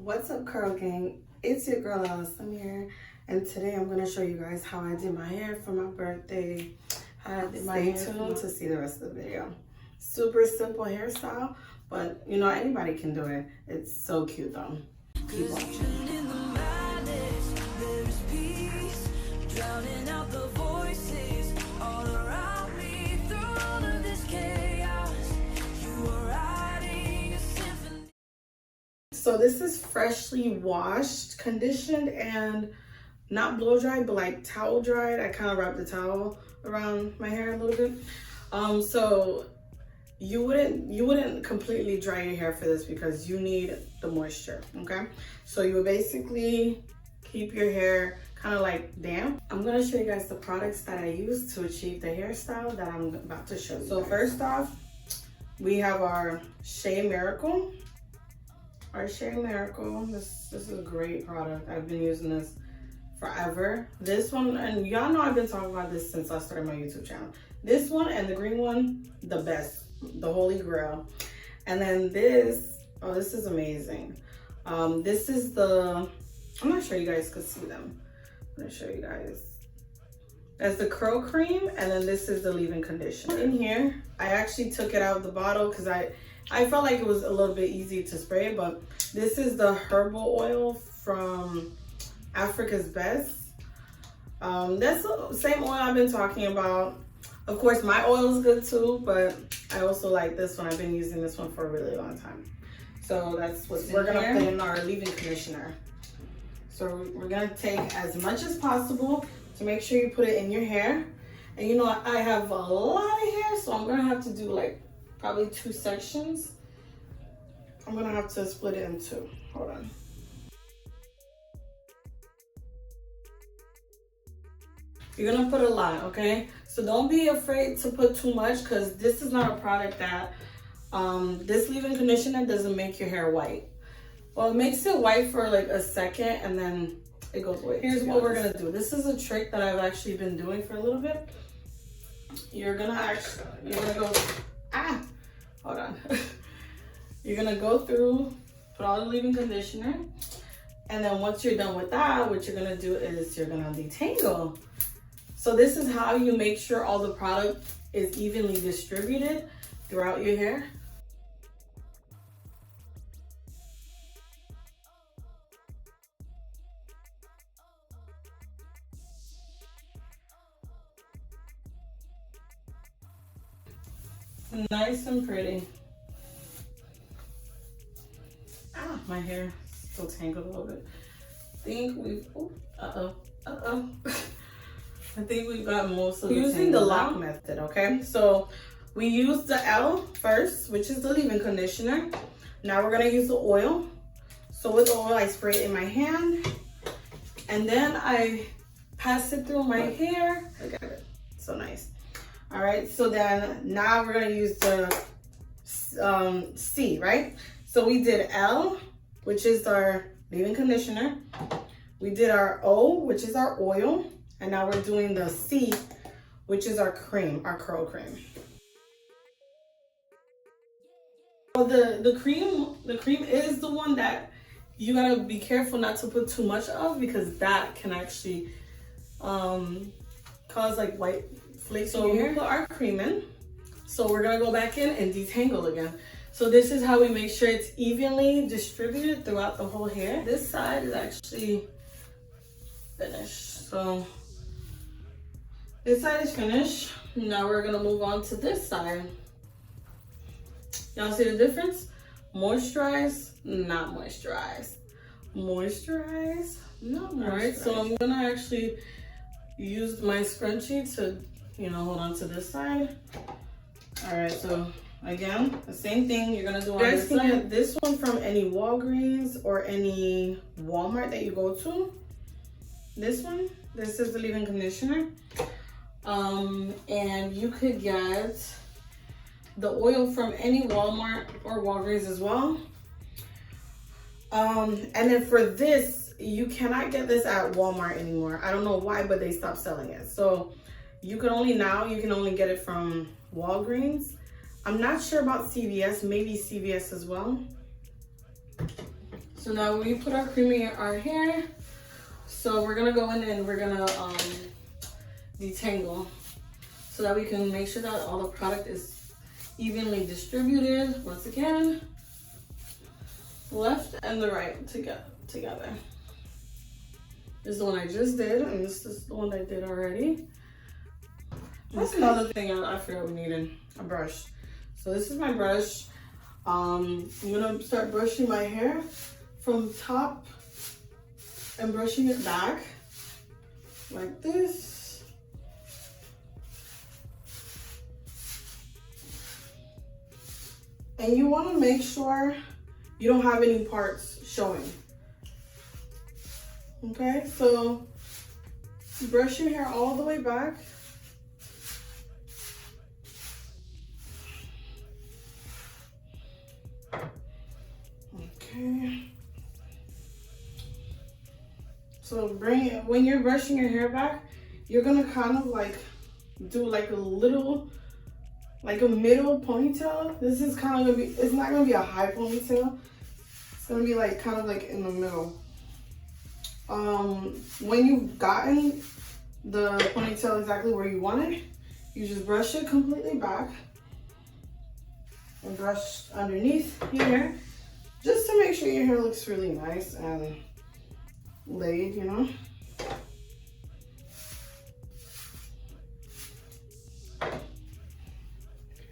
What's up, curl gang? It's your girl Lalaslim here, and today I'm gonna show you guys how I did my hair for my birthday. Stay tuned to see the rest of the video. Super simple hairstyle, but you know, anybody can do it. It's so cute though. Keep watching. So this is freshly washed, conditioned, and not blow dried, but like towel dried. I kind of wrapped the towel around my hair a little bit. So you wouldn't completely dry your hair for this because you need the moisture, okay? So you would basically keep your hair kind of like damp. I'm gonna show you guys the products that I use to achieve the hairstyle that I'm about to show you. So first off, we have our Shea Miracle. Our Shea Miracle, this is a great product. I've been using this forever. This one, and y'all know I've been talking about this since I started my YouTube channel. This one and the green one, the best, the holy grail. And then this, oh, this is amazing. This is the, I'm not sure you guys could see them. I'm gonna show you guys. That's the curl cream, and then this is the leave-in conditioner. In here, I actually took it out of the bottle because I felt like it was a little bit easy to spray, but this is the herbal oil from Africa's Best. That's the same oil I've been talking about. Of course, my oil is good too, but I also like this one. I've been using this one for a really long time. So that's what we're gonna put in our leave-in conditioner. So we're gonna take as much as possible to make sure you put it in your hair. And you know, I have a lot of hair, so I'm gonna have to do like probably 2 sections. I'm gonna have to split it in 2. Hold on. You're gonna put a lot, okay? So don't be afraid to put too much, because this is not a product that, this leave-in conditioner doesn't make your hair white. Well, it makes it white for like a second and then it goes away. Here's what we're gonna do. This is a trick that I've actually been doing for a little bit. You're gonna go, hold on. You're gonna go through, put all the leave-in conditioner, and then once you're done with that, what you're gonna do is you're gonna detangle. So this is how you make sure all the product is evenly distributed throughout your hair. Nice and pretty. My hair still tangled a little bit. I think we've, I think we've got most of the using the lock method, okay? So we use the L first, which is the leave-in conditioner. Now we're gonna use the oil. So with the oil, I spray it in my hand, and then I pass it through my hair. Look at it, so nice. All right, so then now we're gonna use the C, right? So we did L, which is our leave-in conditioner. We did our O, which is our oil. And now we're doing the C, which is our cream, our curl cream. So the cream is the one that you gotta be careful not to put too much of, because that can actually cause like white flakes. So we put our cream in. So we're gonna go back in and detangle again. So this is how we make sure it's evenly distributed throughout the whole hair. This side is actually finished. So this side is finished. Now we're gonna move on to this side. Y'all see the difference? Moisturize, not moisturize. Moisturize, not moisturize. All right, so I'm gonna actually use my scrunchie to, hold on to this side. All right, so again, the same thing you're gonna do on this side. You guys can get this one from any Walgreens or any Walmart that you go to. This one, this is the leave-in conditioner. And you could get the oil from any Walmart or Walgreens as well. And then for this, you cannot get this at Walmart anymore. I don't know why, but they stopped selling it. So you can only get it from Walgreens. I'm not sure about CVS, maybe CVS as well. So now we put our cream in our hair. So we're gonna go in and we're gonna detangle so that we can make sure that all the product is evenly distributed. Once again, left and the right together. This is the one I just did, and this is the one I did already. That's another thing I forgot we needed, a brush. So this is my brush. I'm gonna start brushing my hair from top and brushing it back like this. And you want to make sure you don't have any parts showing. Okay, so brush your hair all the way back. Okay. So when you're brushing your hair back, you're gonna kind of like do like a little, like a middle ponytail. This is kind of gonna be, it's not gonna be a high ponytail. It's gonna be like kind of like in the middle. When you've gotten the ponytail exactly where you want it, you just brush it completely back and brush underneath your hair, just to make sure your hair looks really nice and laid, you know.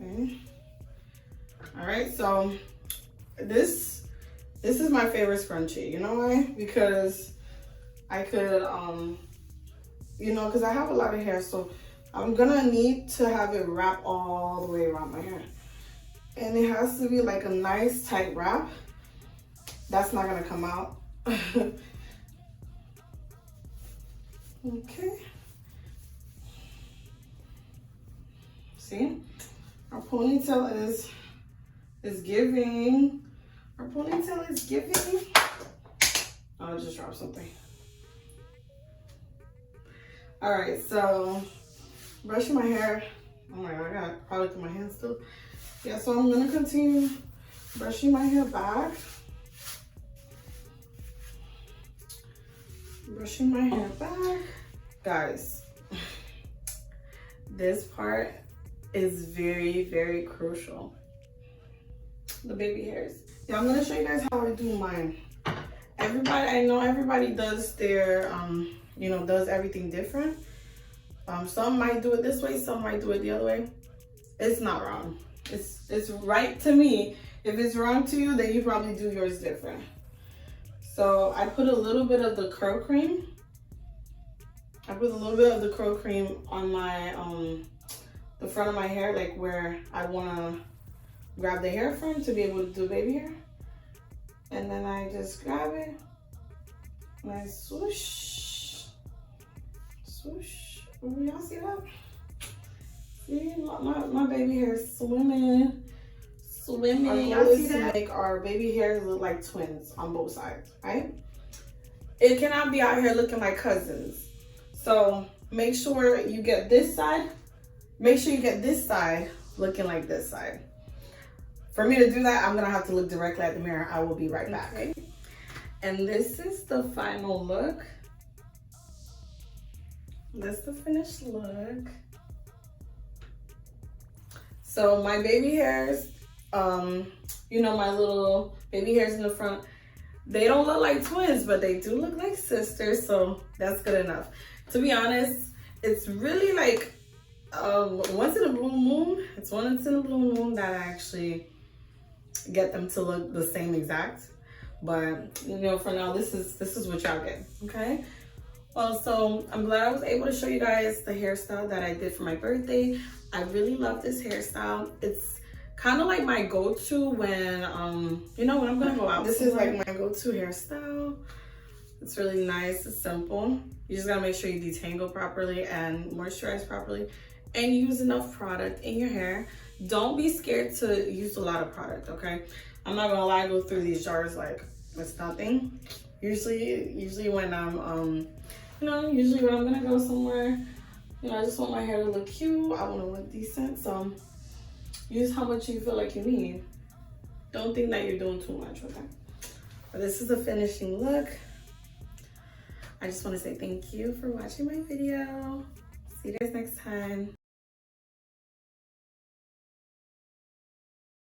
Okay. All right, so this is my favorite scrunchie. You know why? Because I could, you know, because I have a lot of hair, so I'm gonna need to have it wrap all the way around my hair. And it has to be like a nice tight wrap. That's not gonna come out. Okay. See? Our ponytail is giving. Our ponytail is giving. Oh, I just dropped something. All right, so brushing my hair. Oh my God, I got product in my hand still. Yeah, so I'm gonna continue brushing my hair back. Brushing my hair back. Guys, this part is very, very crucial. The baby hairs. Yeah, I'm gonna show you guys how I do mine. I know everybody does their, you know, does everything different. Some might do it this way, some might do it the other way. It's not wrong. It's right to me. If it's wrong to you, then you probably do yours different. So I put a little bit of the curl cream. I put a little bit of the curl cream on my, the front of my hair, like where I wanna grab the hair from to be able to do baby hair. And then I just grab it and I swoosh, swoosh. Y'all see that? See, my baby hair is swimming. Y'all see that? Make our baby hairs look like twins on both sides, right? It cannot be out here looking like cousins. So make sure you get this side. Make sure you get this side looking like this side. For me to do that, I'm gonna have to look directly at the mirror. I will be right back. Okay. And this is the final look. That's the finished look. So my baby hairs, you know, my little baby hairs in the front, they don't look like twins, but they do look like sisters, so that's good enough. To be honest, it's really like once in a blue moon, it's once in a blue moon that I actually get them to look the same exact. But you know, for now, this is what y'all get, okay? Well, so I'm glad I was able to show you guys the hairstyle that I did for my birthday. I really love this hairstyle. It's kind of like my go-to when, you know, when I'm gonna go out. This is like my go-to hairstyle. It's really nice, it's simple. You just gotta make sure you detangle properly and moisturize properly and use enough product in your hair. Don't be scared to use a lot of product, okay? I'm not gonna lie, I go through these jars like it's nothing. Usually when I'm, you know, usually when I'm gonna go somewhere, you know, I just want my hair to look cute. I want to look decent. So use how much you feel like you need. Don't think that you're doing too much, okay? But this is the finishing look. I just want to say thank you for watching my video. See you guys next time.